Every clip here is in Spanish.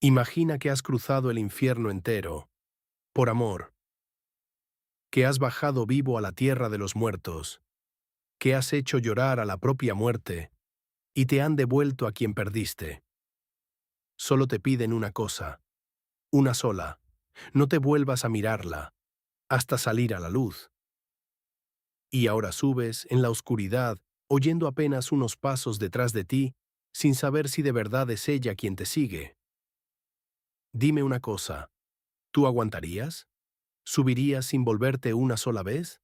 Imagina que has cruzado el infierno entero, por amor, que has bajado vivo a la tierra de los muertos, que has hecho llorar a la propia muerte, y te han devuelto a quien perdiste. Solo te piden una cosa, una sola, no te vuelvas a mirarla, hasta salir a la luz. Y ahora subes en la oscuridad, oyendo apenas unos pasos detrás de ti, sin saber si de verdad es ella quien te sigue. Dime una cosa, ¿tú aguantarías? ¿Subirías sin volverte una sola vez?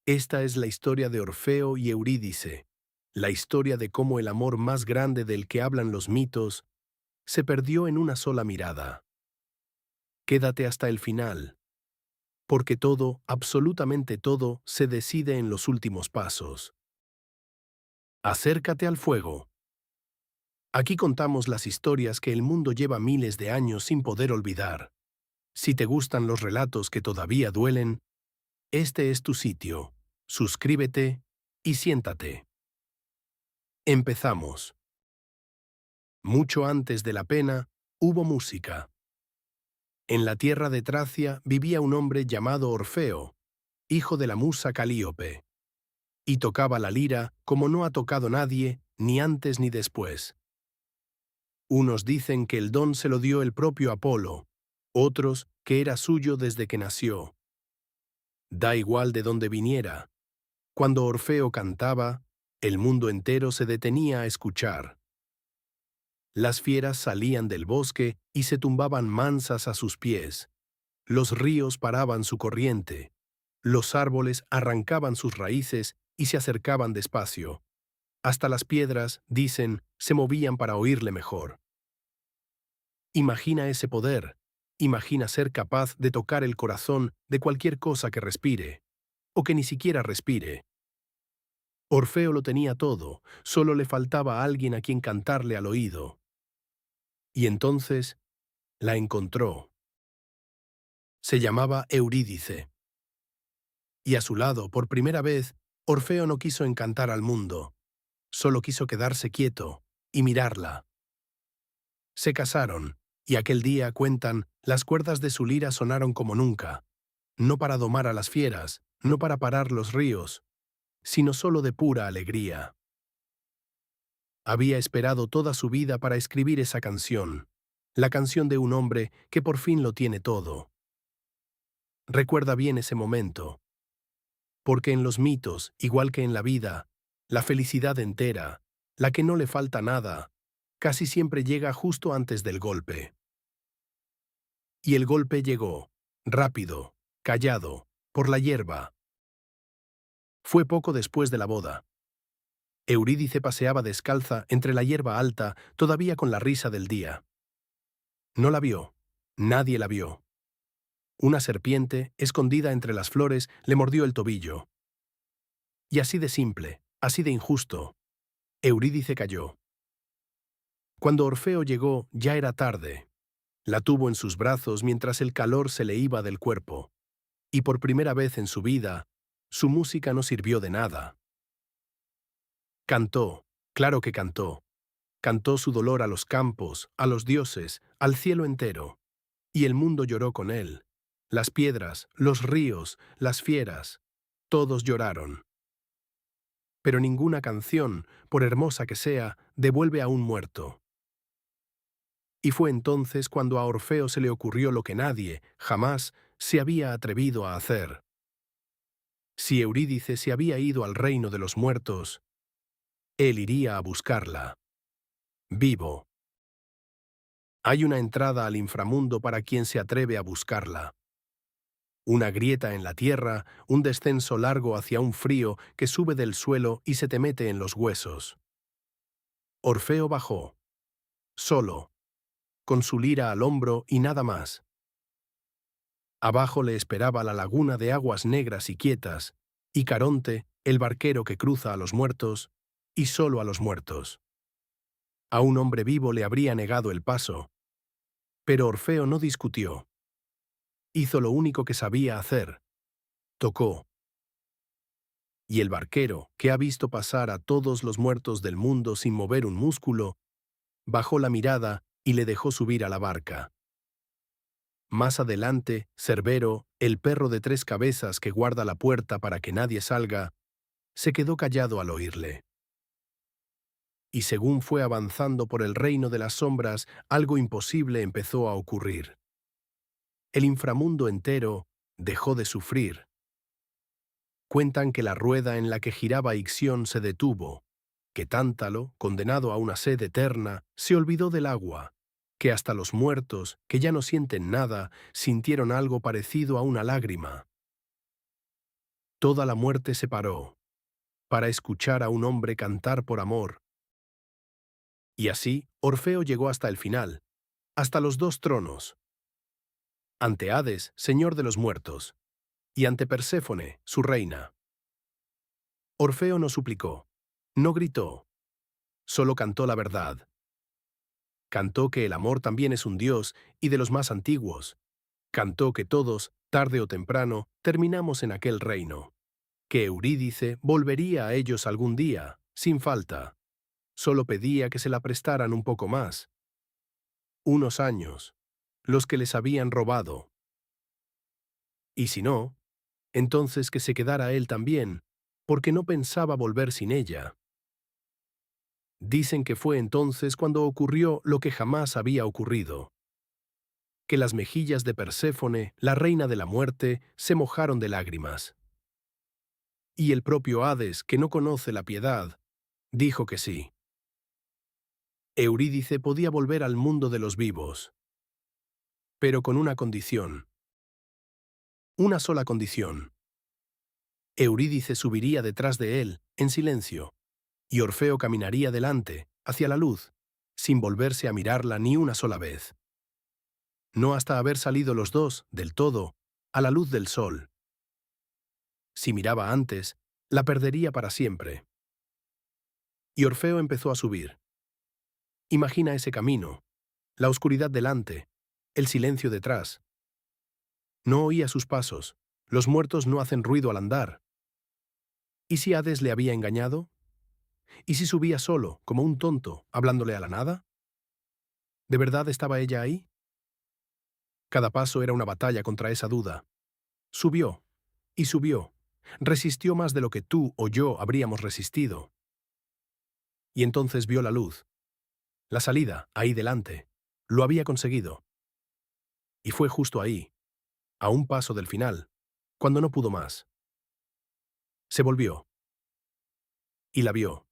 Esta es la historia de Orfeo y Eurídice, la historia de cómo el amor más grande del que hablan los mitos se perdió en una sola mirada. Quédate hasta el final, porque todo, absolutamente todo, se decide en los últimos pasos. Acércate al fuego. Aquí contamos las historias que el mundo lleva miles de años sin poder olvidar. Si te gustan los relatos que todavía duelen, este es tu sitio. Suscríbete y siéntate. Empezamos. Mucho antes de la pena, hubo música. En la tierra de Tracia vivía un hombre llamado Orfeo, hijo de la musa Calíope, y tocaba la lira como no ha tocado nadie, ni antes ni después. Unos dicen que el don se lo dio el propio Apolo, otros que era suyo desde que nació. Da igual de dónde viniera. Cuando Orfeo cantaba, el mundo entero se detenía a escuchar. Las fieras salían del bosque y se tumbaban mansas a sus pies. Los ríos paraban su corriente. Los árboles arrancaban sus raíces y se acercaban despacio. Hasta las piedras, dicen, se movían para oírle mejor. Imagina ese poder. Imagina ser capaz de tocar el corazón de cualquier cosa que respire, o que ni siquiera respire. Orfeo lo tenía todo, solo le faltaba a alguien a quien cantarle al oído. Y entonces la encontró. Se llamaba Eurídice. Y a su lado, por primera vez, Orfeo no quiso encantar al mundo, solo quiso quedarse quieto y mirarla. Se casaron, y aquel día, cuentan, las cuerdas de su lira sonaron como nunca, no para domar a las fieras, no para parar los ríos, sino solo de pura alegría. Había esperado toda su vida para escribir esa canción, la canción de un hombre que por fin lo tiene todo. Recuerda bien ese momento, porque en los mitos, igual que en la vida, la felicidad entera, la que no le falta nada, casi siempre llega justo antes del golpe. Y el golpe llegó, rápido, callado, por la hierba. Fue poco después de la boda. Eurídice paseaba descalza entre la hierba alta, todavía con la risa del día. No la vio, nadie la vio. Una serpiente, escondida entre las flores, le mordió el tobillo. Y así de simple, así de injusto, Eurídice cayó. Cuando Orfeo llegó, ya era tarde. La tuvo en sus brazos mientras el calor se le iba del cuerpo. Y por primera vez en su vida, su música no sirvió de nada. Cantó, claro que cantó. Cantó su dolor a los campos, a los dioses, al cielo entero. Y el mundo lloró con él. Las piedras, los ríos, las fieras, todos lloraron. Pero ninguna canción, por hermosa que sea, devuelve a un muerto. Y fue entonces cuando a Orfeo se le ocurrió lo que nadie, jamás, se había atrevido a hacer. Si Eurídice se había ido al reino de los muertos, él iría a buscarla. Vivo. Hay una entrada al inframundo para quien se atreve a buscarla. Una grieta en la tierra, un descenso largo hacia un frío que sube del suelo y se te mete en los huesos. Orfeo bajó. Solo. Con su lira al hombro y nada más. Abajo le esperaba la laguna de aguas negras y quietas, y Caronte, el barquero que cruza a los muertos, y solo a los muertos. A un hombre vivo le habría negado el paso. Pero Orfeo no discutió. Hizo lo único que sabía hacer. Tocó. Y el barquero, que ha visto pasar a todos los muertos del mundo sin mover un músculo, bajó la mirada y le dejó subir a la barca. Más adelante, Cerbero, el perro de 3 cabezas que guarda la puerta para que nadie salga, se quedó callado al oírle. Y según fue avanzando por el reino de las sombras, algo imposible empezó a ocurrir. El inframundo entero dejó de sufrir. Cuentan que la rueda en la que giraba Ixión se detuvo, que Tántalo, condenado a una sed eterna, se olvidó del agua, que hasta los muertos, que ya no sienten nada, sintieron algo parecido a una lágrima. Toda la muerte se paró, para escuchar a un hombre cantar por amor. Y así, Orfeo llegó hasta el final, hasta los 2 tronos, ante Hades, señor de los muertos, y ante Perséfone, su reina. Orfeo no suplicó, no gritó, solo cantó la verdad. Cantó que el amor también es un dios y de los más antiguos. Cantó que todos, tarde o temprano, terminamos en aquel reino. Que Eurídice volvería a ellos algún día, sin falta. Solo pedía que se la prestaran un poco más. Unos años, los que les habían robado. Y si no, entonces que se quedara él también, porque no pensaba volver sin ella. Dicen que fue entonces cuando ocurrió lo que jamás había ocurrido. Que las mejillas de Perséfone, la reina de la muerte, se mojaron de lágrimas. Y el propio Hades, que no conoce la piedad, dijo que sí. Eurídice podía volver al mundo de los vivos, pero con una condición. Una sola condición. Eurídice subiría detrás de él, en silencio, y Orfeo caminaría delante, hacia la luz, sin volverse a mirarla ni una sola vez. No hasta haber salido los dos, del todo, a la luz del sol. Si miraba antes, la perdería para siempre. Y Orfeo empezó a subir. Imagina ese camino, la oscuridad delante, el silencio detrás. No oía sus pasos, los muertos no hacen ruido al andar. ¿Y si Hades le había engañado? ¿Y si subía solo, como un tonto, hablándole a la nada? ¿De verdad estaba ella ahí? Cada paso era una batalla contra esa duda. Subió, y subió. Resistió más de lo que tú o yo habríamos resistido. Y entonces vio la luz. La salida, ahí delante. Lo había conseguido. Y fue justo ahí, a un paso del final, cuando no pudo más. Se volvió. Y la vio.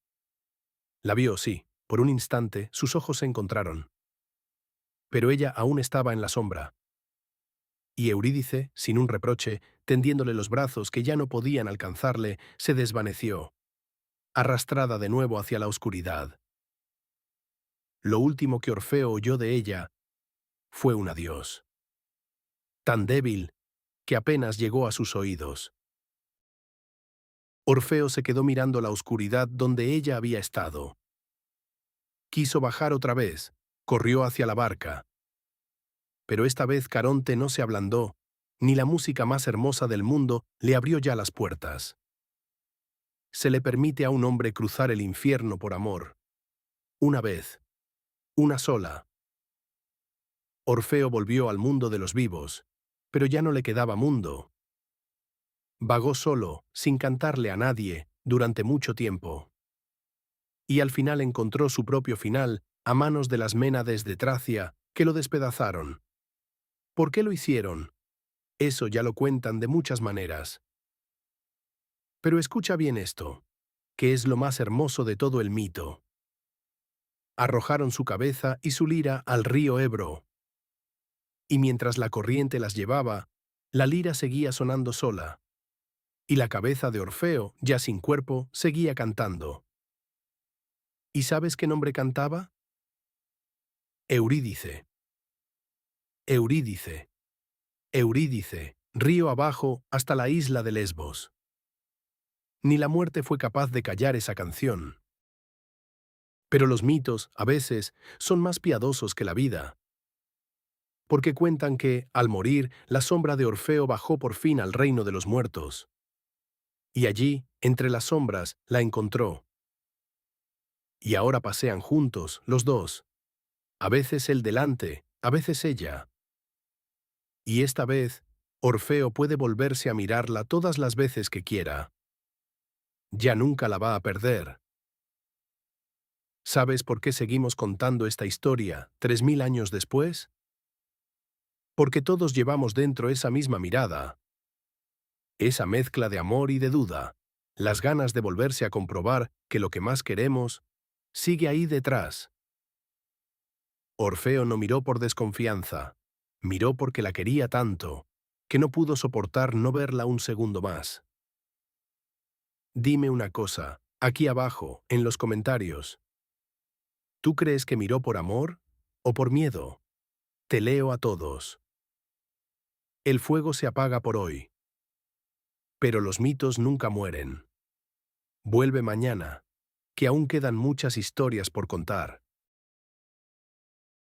La vio, sí. Por un instante, sus ojos se encontraron. Pero ella aún estaba en la sombra. Y Eurídice, sin un reproche, tendiéndole los brazos que ya no podían alcanzarle, se desvaneció, arrastrada de nuevo hacia la oscuridad. Lo último que Orfeo oyó de ella fue un adiós. Tan débil que apenas llegó a sus oídos. Orfeo se quedó mirando la oscuridad donde ella había estado. Quiso bajar otra vez, corrió hacia la barca. Pero esta vez Caronte no se ablandó, ni la música más hermosa del mundo le abrió ya las puertas. Se le permite a un hombre cruzar el infierno por amor. Una vez. Una sola. Orfeo volvió al mundo de los vivos, pero ya no le quedaba mundo. Vagó solo, sin cantarle a nadie, durante mucho tiempo. Y al final encontró su propio final a manos de las Ménades de Tracia, que lo despedazaron. ¿Por qué lo hicieron? Eso ya lo cuentan de muchas maneras. Pero escucha bien esto, que es lo más hermoso de todo el mito. Arrojaron su cabeza y su lira al río Ebro. Y mientras la corriente las llevaba, la lira seguía sonando sola. Y la cabeza de Orfeo, ya sin cuerpo, seguía cantando. ¿Y sabes qué nombre cantaba? Eurídice. Eurídice. Eurídice, río abajo hasta la isla de Lesbos. Ni la muerte fue capaz de callar esa canción. Pero los mitos, a veces, son más piadosos que la vida. Porque cuentan que, al morir, la sombra de Orfeo bajó por fin al reino de los muertos. Y allí, entre las sombras, la encontró. Y ahora pasean juntos, los dos. A veces él delante, a veces ella. Y esta vez, Orfeo puede volverse a mirarla todas las veces que quiera. Ya nunca la va a perder. ¿Sabes por qué seguimos contando esta historia 3000 años después? Porque todos llevamos dentro esa misma mirada, esa mezcla de amor y de duda, las ganas de volverse a comprobar que lo que más queremos sigue ahí detrás. Orfeo no miró por desconfianza, miró porque la quería tanto, que no pudo soportar no verla un segundo más. Dime una cosa, aquí abajo, en los comentarios. ¿Tú crees que miró por amor o por miedo? Te leo a todos. El fuego se apaga por hoy, pero los mitos nunca mueren. Vuelve mañana, que aún quedan muchas historias por contar.